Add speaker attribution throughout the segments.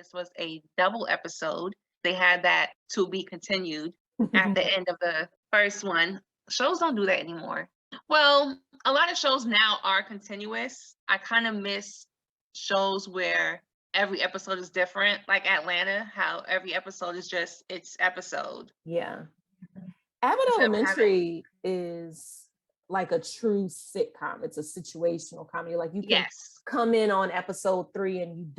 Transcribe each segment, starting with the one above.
Speaker 1: this was a double episode. They had that to be continued at the end of the first one. Shows don't do that anymore. Well, a lot of shows now are continuous. I kind of miss shows where every episode is different, like Atlanta, how every episode is just its episode.
Speaker 2: Yeah. Abbott Elementary is like a true sitcom. It's a situational comedy. Like you can come in on episode 3 and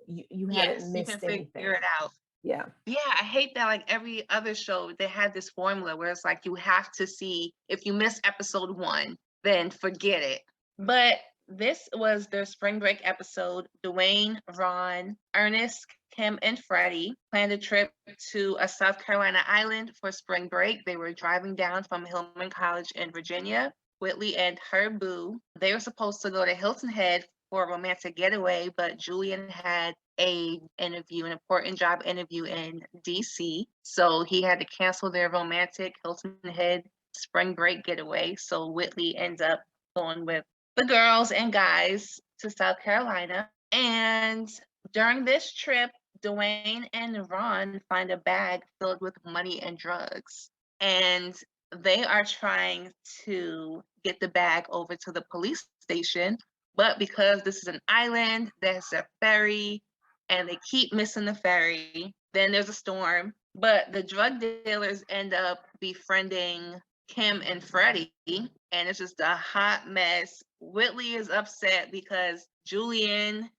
Speaker 2: you haven't missed anything.
Speaker 1: Figure it out.
Speaker 2: Yeah.
Speaker 1: Yeah, I hate that like every other show, they had this formula where it's like you have to see, if you miss episode 1, then forget it. But this was their spring break episode. Dwayne, Ron, Ernest, Kim, and Freddie planned a trip to a South Carolina island for spring break. They were driving down from Hillman College in Virginia. Whitley and her boo, they were supposed to go to Hilton Head for a romantic getaway, but Julian had an important job interview in DC. So he had to cancel their romantic Hilton Head spring break getaway. So Whitley ends up going with the girls and guys to South Carolina. And during this trip, Dwayne and Ron find a bag filled with money and drugs. And they are trying to get the bag over to the police station. But because this is an island, there's a ferry, and they keep missing the ferry. Then there's a storm. But the drug dealers end up befriending Kim and Freddie, and it's just a hot mess. Whitley is upset because Julian,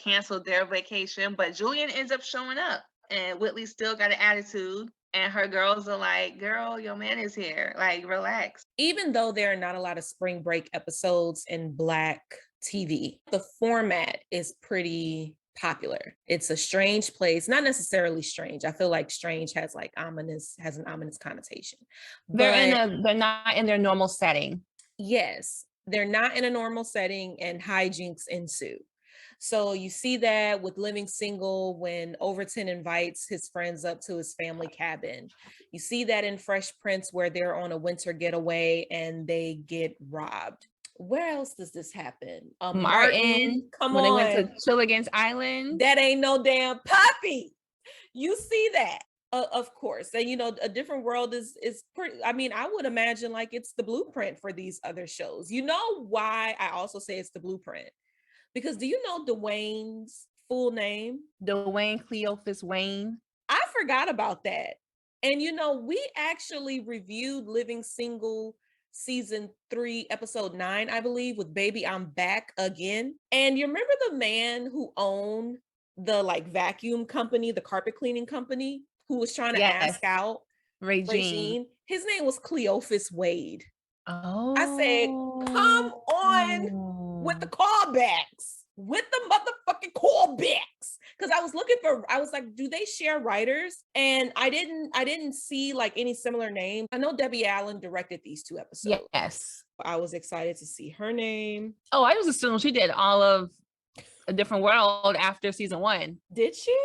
Speaker 1: canceled their vacation, but Julian ends up showing up, and Whitley still got an attitude. And her girls are like, girl, your man is here. Like, relax.
Speaker 2: Even though there are not a lot of spring break episodes in Black TV, the format is pretty popular. It's a strange place, not necessarily strange. I feel like strange has an ominous connotation.
Speaker 3: They're not in their normal setting.
Speaker 2: Yes, they're not in a normal setting, and hijinks ensue. So you see that with Living Single when Overton invites his friends up to his family cabin. You see that in Fresh Prince where they're on a winter getaway and they get robbed. Where else does this happen?
Speaker 3: Martin,
Speaker 2: come
Speaker 3: when
Speaker 2: on.
Speaker 3: They went to Chilligan's Island.
Speaker 2: That ain't no damn puppy. You see that. Of course. And, A Different World is pretty, I would imagine like it's the blueprint for these other shows. You know why I also say it's the blueprint? Because do you know Dwayne's full name?
Speaker 3: Dwayne Cleophas Wayne.
Speaker 2: I forgot about that. And, we actually reviewed Living Single season 3, episode 9, I believe, with Baby I'm Back Again. And you remember the man who owned the vacuum company, the carpet cleaning company, who was trying to ask out Regine? His name was Cleophas Wade.
Speaker 3: Oh.
Speaker 2: I said, come on with the callbacks, with the motherfucking callbacks. Because I was like, do they share writers? And I didn't see like any similar name. I know Debbie Allen directed these 2 episodes.
Speaker 3: Yes.
Speaker 2: I was excited to see her name.
Speaker 3: Oh, I just assumed she did all of A Different World after season 1.
Speaker 2: Did she?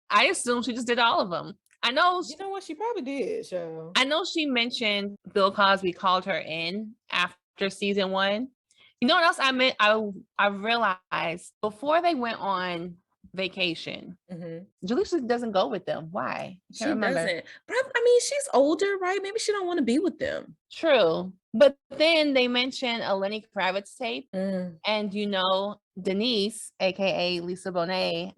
Speaker 3: I assumed she just did all of them. I know.
Speaker 2: You know what? She probably did, so.
Speaker 3: I know she mentioned Bill Cosby called her in after season 1. You know what else I meant? I realized before they went on vacation, Jaleesa doesn't go with them. Why?
Speaker 2: She doesn't. But she's older, right? Maybe she don't want to be with them.
Speaker 3: True. But then they mentioned a Lenny Kravitz tape. And Denise, aka Lisa Bonet,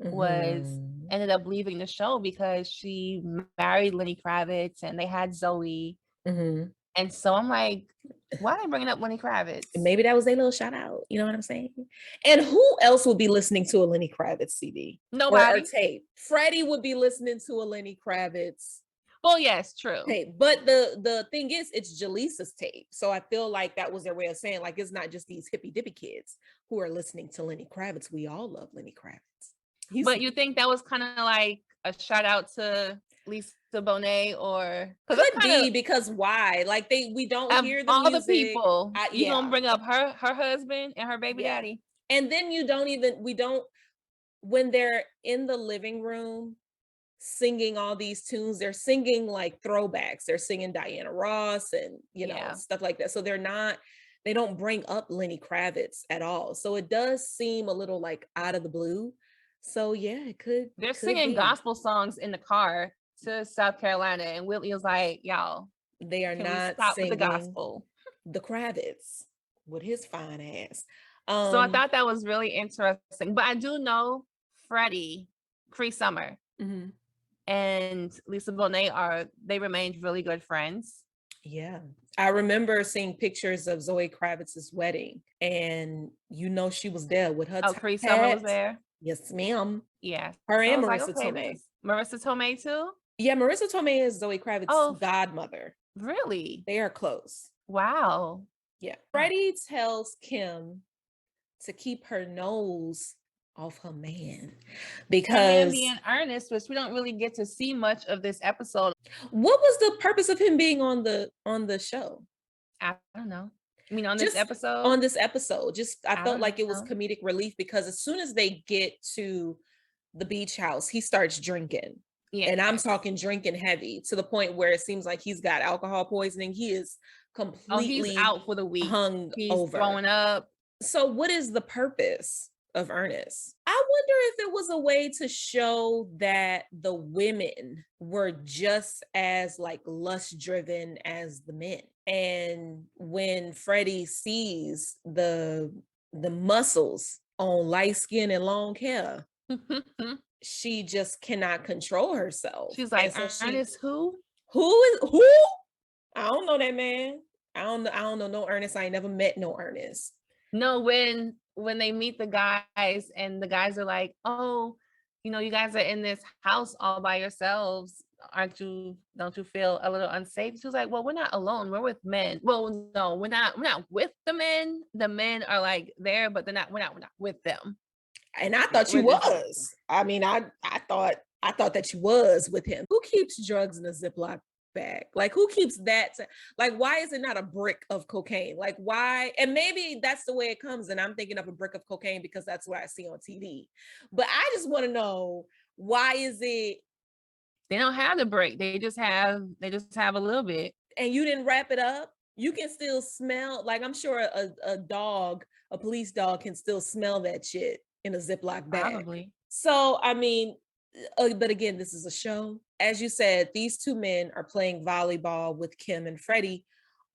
Speaker 3: ended up leaving the show because she married Lenny Kravitz and they had Zoe. And so I'm like, why are they bringing up Lenny Kravitz?
Speaker 2: Maybe that was their little shout out. You know what I'm saying? And who else would be listening to a Lenny Kravitz CD?
Speaker 3: Nobody.
Speaker 2: Or a tape. Freddie would be listening to a Lenny Kravitz.
Speaker 3: Well, yes, true.
Speaker 2: Tape. But the thing is, it's Jaleesa's tape. So I feel like that was their way of saying, like, it's not just these hippy dippy kids who are listening to Lenny Kravitz. We all love Lenny Kravitz.
Speaker 3: But you think that was kind of like a shout out to Lisa Bonet, or
Speaker 2: could be because why? Like we don't hear the
Speaker 3: all
Speaker 2: music.
Speaker 3: The people. You don't bring up her husband and her baby daddy,
Speaker 2: and then we don't when they're in the living room singing all these tunes. They're singing like throwbacks. They're singing Diana Ross and stuff like that. So they don't bring up Lenny Kravitz at all. So it does seem a little like out of the blue. So yeah, it could.
Speaker 3: They're
Speaker 2: could
Speaker 3: singing
Speaker 2: be.
Speaker 3: gospel songs in the car to South Carolina, and Whitley was like, "Y'all,
Speaker 2: They are
Speaker 3: can we
Speaker 2: not
Speaker 3: stop with the
Speaker 2: singing
Speaker 3: gospel?"
Speaker 2: the Kravitz with his fine ass.
Speaker 3: So I thought that was really interesting. But I do know Freddie, Cree Summer,
Speaker 2: mhm.
Speaker 3: and Lisa Bonet they remained really good friends.
Speaker 2: Yeah. I remember seeing pictures of Zoe Kravitz's wedding, and she was there with her
Speaker 3: Oh,
Speaker 2: top
Speaker 3: Cree Summer was
Speaker 2: hat.
Speaker 3: there.
Speaker 2: Yes, ma'am.
Speaker 3: Yeah.
Speaker 2: Her
Speaker 3: So I
Speaker 2: and
Speaker 3: was like,
Speaker 2: Marissa
Speaker 3: okay,
Speaker 2: Tomei.
Speaker 3: Marissa Tomei too?
Speaker 2: Yeah, Marissa Tomei is Zoe Kravitz's
Speaker 3: Oh,
Speaker 2: godmother.
Speaker 3: really?
Speaker 2: They are close.
Speaker 3: Wow.
Speaker 2: Yeah. Freddie tells Kim to keep her nose off her man
Speaker 3: Her man
Speaker 2: because
Speaker 3: being Ernest, which we don't really get to see much of this episode.
Speaker 2: what was the purpose of him being on the show?
Speaker 3: I don't know. I mean, on this
Speaker 2: Just
Speaker 3: episode?
Speaker 2: on this episode, I felt
Speaker 3: don't
Speaker 2: like it was
Speaker 3: know.
Speaker 2: comedic relief because as soon as they get to the beach house, he starts drinking. Yeah. And I'm talking drinking heavy to the point where it seems like he's got alcohol poisoning. He is completely
Speaker 3: he's out for the week. He's
Speaker 2: over.
Speaker 3: throwing up.
Speaker 2: So what is the purpose of Ernest? I wonder if it was a way to show that the women were just as like lust driven as the men. And when Freddie sees the muscles on light skin and long hair, she just cannot control herself.
Speaker 3: She's like,
Speaker 2: so
Speaker 3: Ernest, who?
Speaker 2: Who? I don't know that man. I don't know no Ernest. I ain't never met no Ernest.
Speaker 3: No, when they meet the guys and the guys are like, oh, you guys are in this house all by yourselves. Don't you feel a little unsafe? She was like, well, we're not alone. We're with men. Well, no, we're not with the men. The men are like there, but we're not with them.
Speaker 2: And I thought you was. I mean, I thought that you was with him. Who keeps drugs in a Ziploc bag? Like, who keeps that? Like, why is it not a brick of cocaine? Like, why? And maybe that's the way it comes. And I'm thinking of a brick of cocaine because that's what I see on TV. But I just want to know, why is it?
Speaker 3: They don't have the brick. They just have a little bit.
Speaker 2: And you didn't wrap it up? You can still smell, like, I'm sure a police dog can still smell that shit in a Ziploc bag.
Speaker 3: Probably.
Speaker 2: So, I mean, but again, this is a show. As you said, these two men are playing volleyball with Kim and Freddie.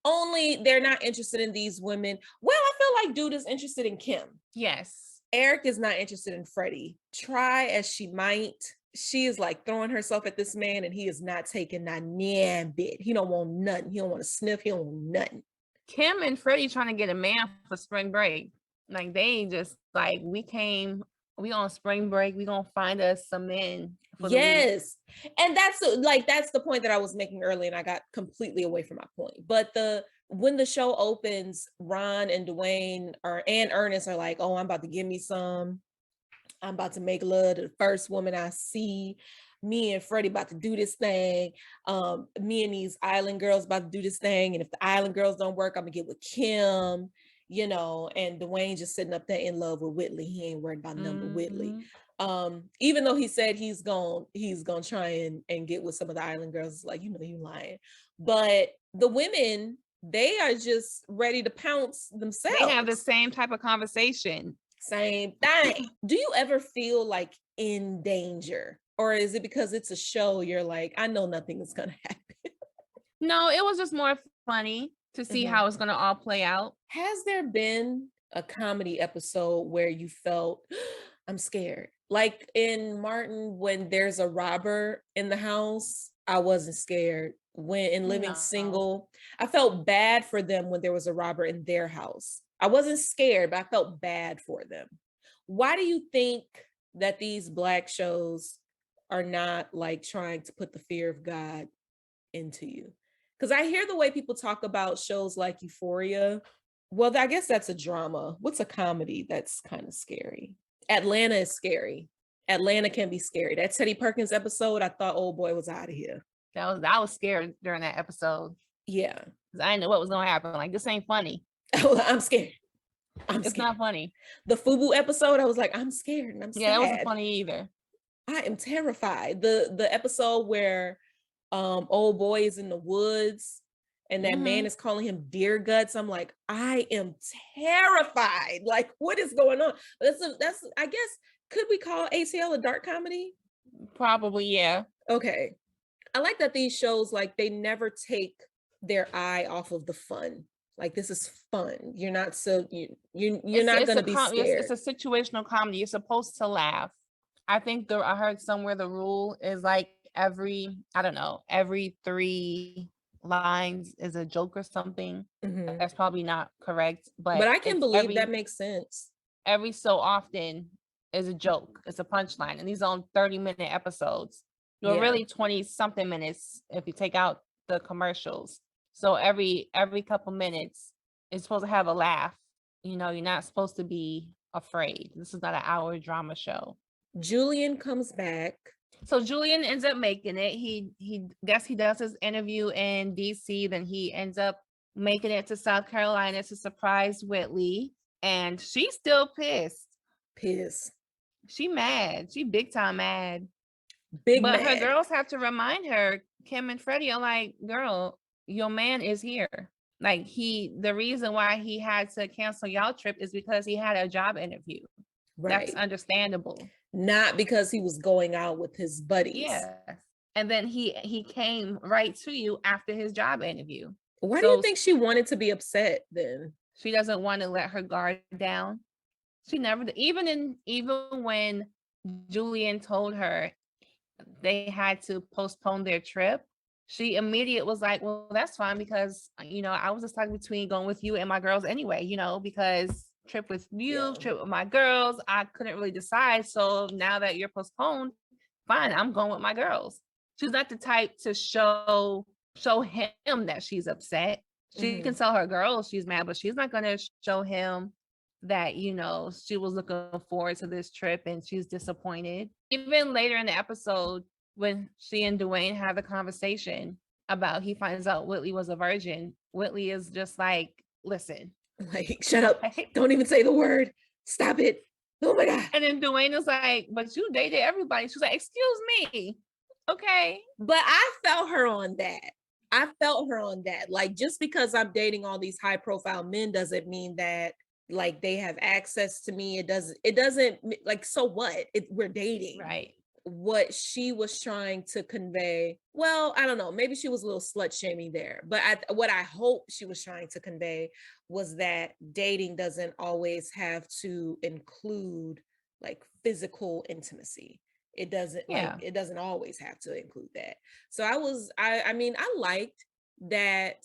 Speaker 2: Only they're not interested in these women. Well, I feel like dude is interested in Kim.
Speaker 3: Yes.
Speaker 2: Eric is not interested in Freddie. Try as she might, she is like throwing herself at this man and he is not taking not near bit. He don't want nothing. He don't want to sniff. He don't want nothing.
Speaker 3: Kim and Freddie trying to get a man for spring break. Like, they just like, we on spring break. We gonna find us some men.
Speaker 2: Yes. And that's the point that I was making earlier, and I got completely away from my point. But when the show opens, Ron and Dwayne and Ernest are like, oh, I'm about to give me some. I'm about to make love to the first woman I see. Me and Freddie about to do this thing. Me and these island girls about to do this thing. And if the island girls don't work, I'm gonna get with Kim, and Dwayne just sitting up there in love with Whitley. He ain't worried about number Whitley. Even though he said he's gonna try and get with some of the island girls, it's like, you lying. But the women, they are just ready to pounce themselves.
Speaker 3: They have the same type of conversation.
Speaker 2: Same thing. Do you ever feel like in danger? Or is it because it's a show, you're like, I know nothing is going to happen?
Speaker 3: No, it was just more funny to see how it's going to all play out.
Speaker 2: Has there been a comedy episode where you felt, I'm scared? Like in Martin, when there's a robber in the house, I wasn't scared. When in Living Single, I felt bad for them when there was a robber in their house. I wasn't scared, but I felt bad for them. Why do you think that these Black shows are not like trying to put the fear of God into you? Because I hear the way people talk about shows like Euphoria. Well, I guess that's a drama. What's a comedy that's kind of scary? Atlanta is scary. Atlanta can be scary. That Teddy Perkins episode, I thought old boy was out of here.
Speaker 3: I was scared during that episode.
Speaker 2: Yeah.
Speaker 3: Because I didn't know what was going to happen. Like, this ain't funny.
Speaker 2: I'm scared.
Speaker 3: It's not funny.
Speaker 2: The FUBU episode, I was like, I'm scared and I'm sad.
Speaker 3: Yeah, that wasn't funny either.
Speaker 2: I am terrified. The episode where old boy is in the woods and that man is calling him deer guts. I'm like, I am terrified. Like, what is going on? That's I guess could we call ACL a dark comedy?
Speaker 3: Probably, yeah.
Speaker 2: Okay. I like that these shows, like, they never take their eye off of the fun. Like, this is fun. You're not so you're not gonna be
Speaker 3: It's
Speaker 2: scared.
Speaker 3: a situational comedy. You're supposed to laugh. I think I heard somewhere the rule is like every 3 lines is a joke or something.
Speaker 2: Mhm.
Speaker 3: That's probably not correct,
Speaker 2: But
Speaker 3: but
Speaker 2: I can
Speaker 3: it's
Speaker 2: believe that makes sense.
Speaker 3: every so often is a joke. It's a punchline. And these are on 30-minute episodes. Well,
Speaker 2: Yeah.
Speaker 3: really 20 something minutes if you take out the commercials. So every couple minutes it's supposed to have a laugh. You know, you're not supposed to be afraid. This is not an hour drama show.
Speaker 2: Julian comes back.
Speaker 3: So Julian ends up making it. He guess he does his interview in DC, then he ends up making it to South Carolina to surprise Whitley, and she's still pissed. She mad. She big time mad.
Speaker 2: Big
Speaker 3: But
Speaker 2: mad.
Speaker 3: her girls have to remind her, Kim and Freddie are like, girl, your man is here. Like the reason why he had to cancel y'all trip is because he had a job interview.
Speaker 2: Right.
Speaker 3: That's understandable.
Speaker 2: Not because he was going out with his buddies.
Speaker 3: Yeah. And then he came right to you after his job interview.
Speaker 2: Why do you think she wanted to be upset then?
Speaker 3: She doesn't want to let her guard down. She never, even when Julian told her they had to postpone their trip, she immediately was like, well, that's fine because, I was just talking between going with you and my girls anyway, because trip with you, trip with my girls, I couldn't really decide. So now that you're postponed, fine, I'm going with my girls. She's not the type to show him that she's upset. She can tell her girls she's mad, but she's not going to show him that, she was looking forward to this trip and she's disappointed. Even later in the episode, when she and Dwayne have the conversation about he finds out Whitley was a virgin, Whitley is just like, listen.
Speaker 2: Like, shut up. Don't even say the word. Stop it. Oh my God.
Speaker 3: And then Dwayne is like, but you dated everybody. She's like, excuse me. Okay.
Speaker 2: But I felt her on that. Like, just because I'm dating all these high profile men doesn't mean that like they have access to me. It doesn't like, so what? We're dating.
Speaker 3: Right.
Speaker 2: What she was trying to convey, well, I don't know, maybe she was a little slut shaming there, but what I hope she was trying to convey was that dating doesn't always have to include like physical intimacy. It doesn't, like, it doesn't always have to include that. So I mean, I liked that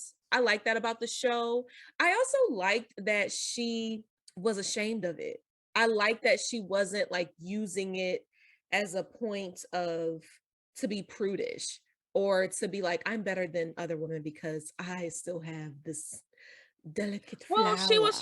Speaker 2: about the show. I also liked that she was ashamed of it. I like that she wasn't like using it as a point of to be prudish or to be like, I'm better than other women because I still have this delicate flower.
Speaker 3: She was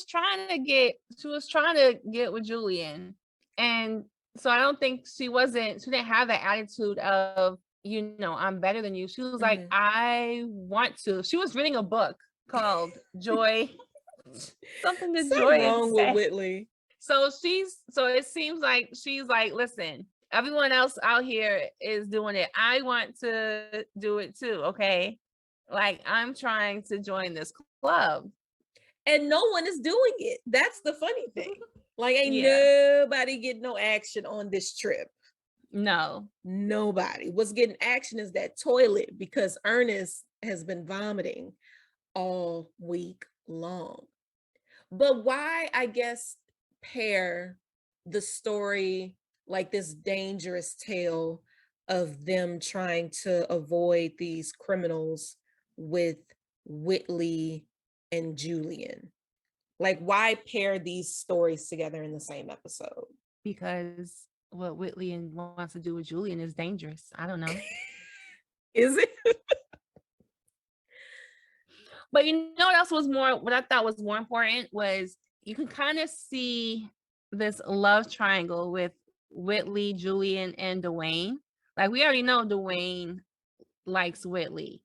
Speaker 3: trying to get with Julian. And so I don't think she didn't have that attitude of, I'm better than you. She was like, I want to. She was reading a book called Joy. Something to Joy.
Speaker 2: Wrong with Whitley.
Speaker 3: So it seems like she's like, listen, everyone else out here is doing it. I want to do it too. Okay. Like, I'm trying to join this club.
Speaker 2: And no one is doing it. That's the funny thing. Like, ain't nobody getting no action on this trip.
Speaker 3: No.
Speaker 2: Nobody. What's getting action is that toilet because Ernest has been vomiting all week long. But why, I guess, pair the story like this dangerous tale of them trying to avoid these criminals with Whitley and Julian? Like, why pair these stories together in the same episode?
Speaker 3: Because what Whitley wants to do with Julian is dangerous. I don't know.
Speaker 2: Is it?
Speaker 3: But what I thought was more important was you can kind of see this love triangle with Whitley, Julian, and Dwayne. Like, we already know Dwayne likes Whitley.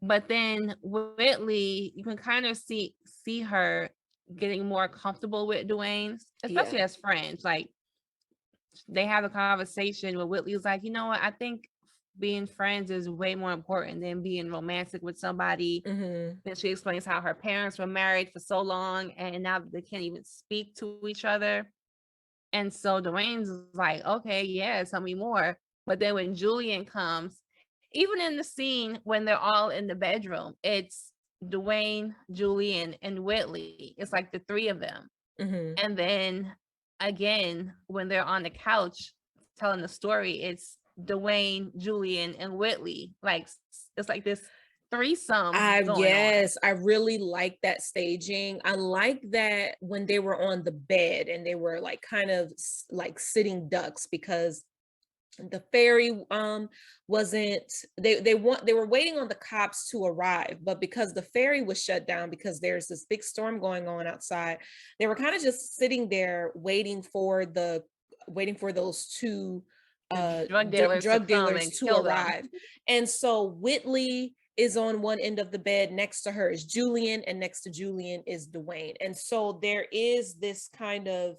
Speaker 3: But then Whitley, you can kind of see her getting more comfortable with Dwayne, especially as friends. Like, they have a conversation where Whitley's like, you know what, I think being friends is way more important than being romantic with somebody. Then she explains how her parents were married for so long and now they can't even speak to each other. And so Dwayne's like, okay, yeah, tell me more. But then when Julian comes, even in the scene when they're all in the bedroom, it's Dwayne, Julian, and Whitley. It's like the three of them. And then again, when they're on the couch telling the story, it's Dwayne, Julian, and Whitley. Like it's like this threesome going on.
Speaker 2: I really like that staging. I like that when they were on the bed and they were like kind of like sitting ducks, because the ferry wasn't, they were waiting on the cops to arrive, but because the ferry was shut down because there's this big storm going on outside, they were kind of just sitting there waiting for those two
Speaker 3: drug dealers
Speaker 2: to arrive. And so Whitley is on one end of the bed, next to her is Julian, and next to Julian is Dwayne. And so there is this kind of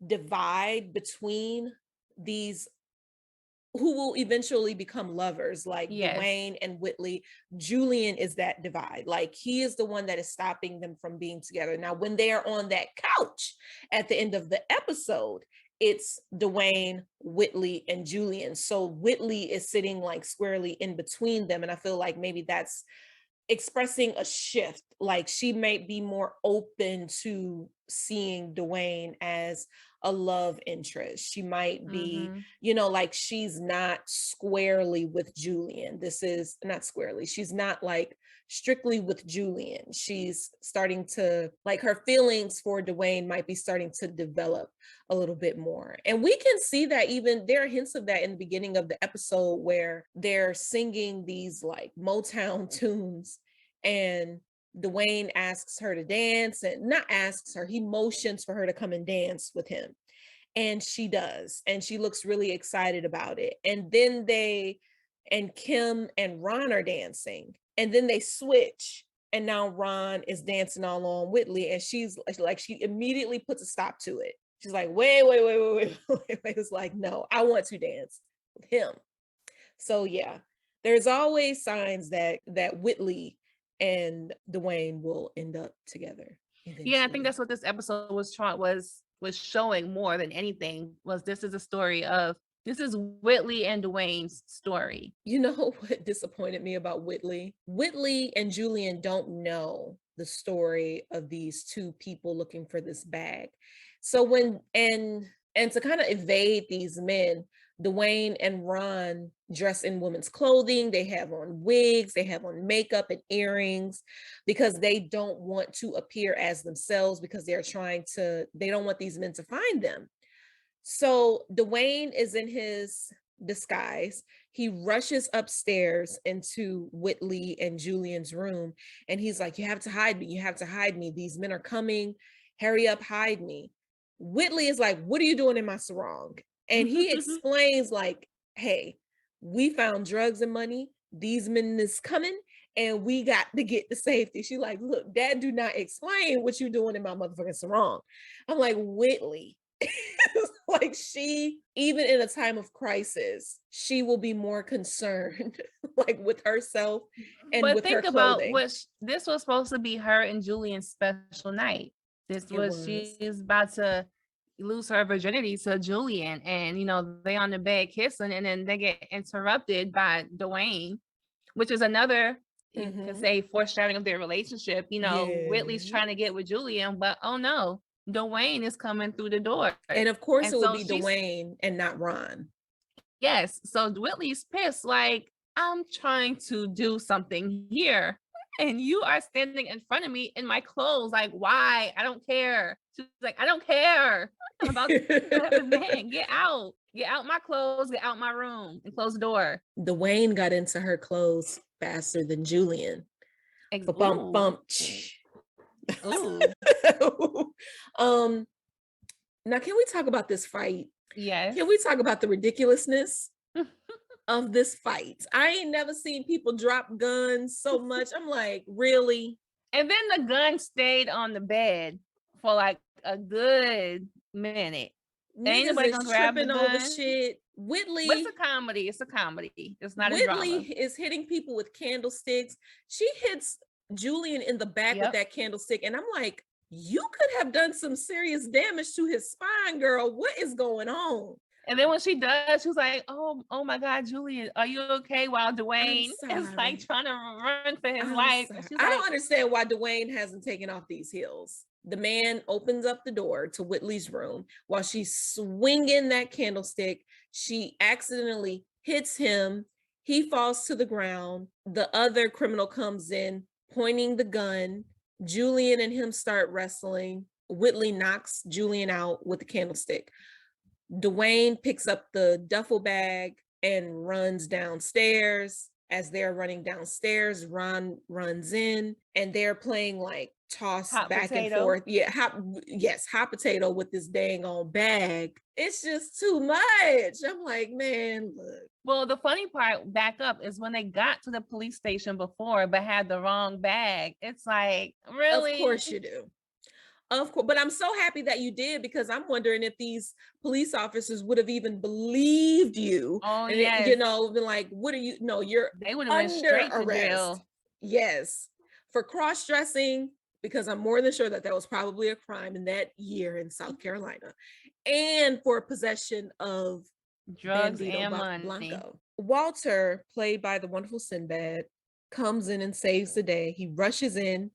Speaker 2: divide between these who will eventually become lovers, like Dwayne and Whitley. Julian is that divide. Like, he is the one that is stopping them from being together. Now, when they are on that couch at the end of the episode, it's Dwayne, Whitley, and Julian. So Whitley is sitting like squarely in between them. And I feel like maybe that's expressing a shift. Like, she might be more open to seeing Dwayne as a love interest. She might be, like, she's not squarely with Julian. This is not squarely. She's not like strictly with Julian. She's starting to, like, her feelings for Dwayne might be starting to develop a little bit more. And we can see that, even there are hints of that in the beginning of the episode where they're singing these like Motown tunes, and Dwayne asks her to dance, and not asks her, he motions for her to come and dance with him. And she does. And she looks really excited about it. And then Kim and Ron are dancing. And then they switch. And now Ron is dancing all on Whitley. And she's like, she immediately puts a stop to it. She's like, wait. It's like, no, I want to dance with him. So yeah, there's always signs that Whitley and Dwayne will end up together eventually.
Speaker 3: Yeah, I think that's what this episode was showing more than anything. This is a story of, this is Whitley and Dwayne's story.
Speaker 2: You know what disappointed me about Whitley? Whitley and Julian don't know the story of these two people looking for this bag. So and to kind of evade these men, Dwayne and Ron dress in women's clothing. They have on wigs, they have on makeup and earrings, because they don't want to appear as themselves, because they don't want these men to find them. So Dwayne is in his disguise. He rushes upstairs into Whitley and Julian's room, and he's like, you have to hide me. You have to hide me. These men are coming. Hurry up, hide me. Whitley is like, what are you doing in my sarong? And he explains like, hey, we found drugs and money. These men is coming, and we got to get to safety. She's like, look, Dad, do not explain what you're doing in my motherfucking sarong. I'm like, Whitley. Like, she, even in a time of crisis, she will be more concerned like with herself and with her clothing.
Speaker 3: But think about this was supposed to be her and Julian's special night. She's about to lose her virginity to Julian, and they on the bed kissing, and then they get interrupted by Dwayne, which is another, you could say, foreshadowing of their relationship. Whitley's trying to get with Julian, but oh no, Dwayne is coming through the door.
Speaker 2: And of course it will be Dwayne and not Ron.
Speaker 3: Yes. So Whitley's pissed, like, I'm trying to do something here, and you are standing in front of me in my clothes. Like, why? I don't care. She's like, I don't care about the man. Get out my clothes, get out my room, and close the door.
Speaker 2: Dwayne got into her clothes faster than Julian. Bump, bump.
Speaker 3: Ooh.
Speaker 2: Now, can we talk about this fight?
Speaker 3: Yes.
Speaker 2: Can we talk about the ridiculousness of this fight? I ain't never seen people drop guns so much. I'm like, really?
Speaker 3: And then the gun stayed on the bed for like a good minute.
Speaker 2: Ain't nobody gonna grab the gun. Over shit. Whitley.
Speaker 3: It's a comedy. It's not a drama.
Speaker 2: Whitley is hitting people with candlesticks. She hits Julian in the back with that candlestick, and I'm like, you could have done some serious damage to his spine, girl. What is going on?
Speaker 3: And then when she does, she's like, oh my God, Julian, are you okay? While Dwayne is like trying to run for his life.
Speaker 2: I don't understand why Dwayne hasn't taken off these heels. The man opens up the door to Whitley's room while she's swinging that candlestick. She accidentally hits him. He falls to the ground. The other criminal comes in, pointing the gun. Julian and him start wrestling. Whitley knocks Julian out with the candlestick. Dwayne picks up the duffel bag and runs downstairs. As they're running downstairs, Ron runs in and they're playing like toss
Speaker 3: hot
Speaker 2: back
Speaker 3: potato.
Speaker 2: And forth. Yeah, hot potato with this dang on bag. It's just too much. I'm like, man, look.
Speaker 3: Well, the funny part, back up, is when they got to the police station before but had the wrong bag. It's like, really?
Speaker 2: Of course you do. Of course, but I'm so happy that you did, because I'm wondering if these police officers would have even believed you.
Speaker 3: Oh,
Speaker 2: and
Speaker 3: yes.
Speaker 2: been like, what are you? No, you're
Speaker 3: they would have went straight to jail.
Speaker 2: Yes, for cross-dressing, because I'm more than sure that was probably a crime in that year in South Carolina, and for possession of
Speaker 3: drugs
Speaker 2: Bandito
Speaker 3: and money.
Speaker 2: Blanco. Walter, played by the wonderful Sinbad, comes in and saves the day. He rushes in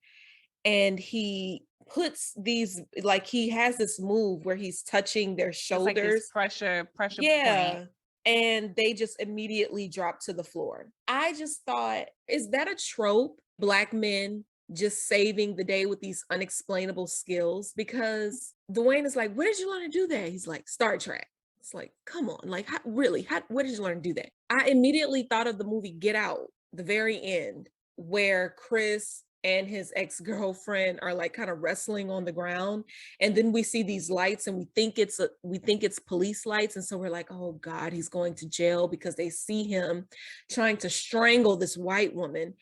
Speaker 2: and he puts these, like, he has this move where he's touching their shoulders.
Speaker 3: Like pressure
Speaker 2: yeah
Speaker 3: point.
Speaker 2: And they just immediately drop to the floor. I just thought, is that a trope? Black men just saving the day with these unexplainable skills? Because Dwayne is like, where did you learn to do that? He's like, Star Trek. It's like, come on, like, where did you learn to do that? I immediately thought of the movie Get Out, the very end, where Chris and his ex-girlfriend are like kind of wrestling on the ground, and then we see these lights and we think it's police lights, and so we're like, oh God, he's going to jail, because they see him trying to strangle this white woman,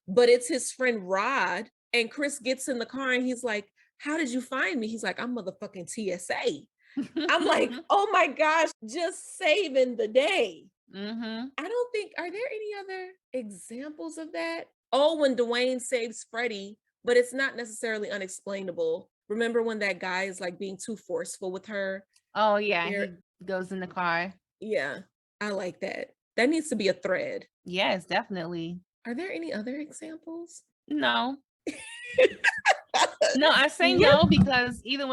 Speaker 2: but it's his friend Rod. And Chris gets in the car and he's like, how did you find me? He's like, I'm motherfucking TSA. I'm like, oh my gosh, just saving the day.
Speaker 3: Mm-hmm.
Speaker 2: I don't think, are there any other examples of that? Oh, when Dwayne saves Freddie, but it's not necessarily unexplainable. Remember when that guy is like being too forceful with her?
Speaker 3: Oh yeah, he goes in the car.
Speaker 2: Yeah, I like that. That needs to be a thread.
Speaker 3: Yes, definitely.
Speaker 2: Are there any other examples?
Speaker 3: No. No, I say no because even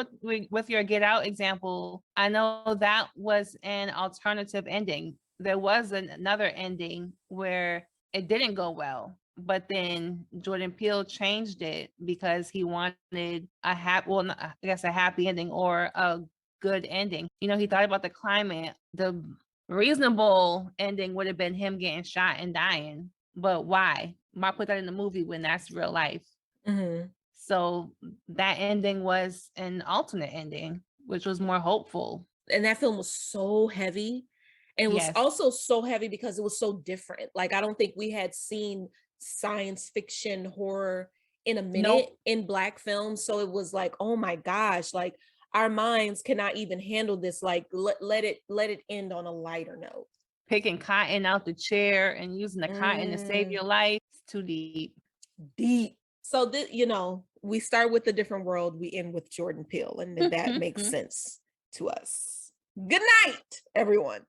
Speaker 3: with your Get Out example, I know that was an alternative ending. There was another ending where it didn't go well, but then Jordan Peele changed it because he wanted a happy ending or a good ending. You know, he thought about the climate. The reasonable ending would have been him getting shot and dying, but why? Why put that in the movie when that's real life?
Speaker 2: Mm-hmm.
Speaker 3: So that ending was an alternate ending, which was more hopeful.
Speaker 2: And that film was so heavy. And it was also so heavy because it was so different. Like, I don't think we had seen science fiction horror in a minute in Black films. So it was like, oh my gosh, like our minds cannot even handle this. Like, let it end on a lighter note.
Speaker 3: Picking cotton out the chair and using the cotton to save your life. It's too deep.
Speaker 2: So we start with A Different World, we end with Jordan Peele, and that makes sense to us. Good night, everyone.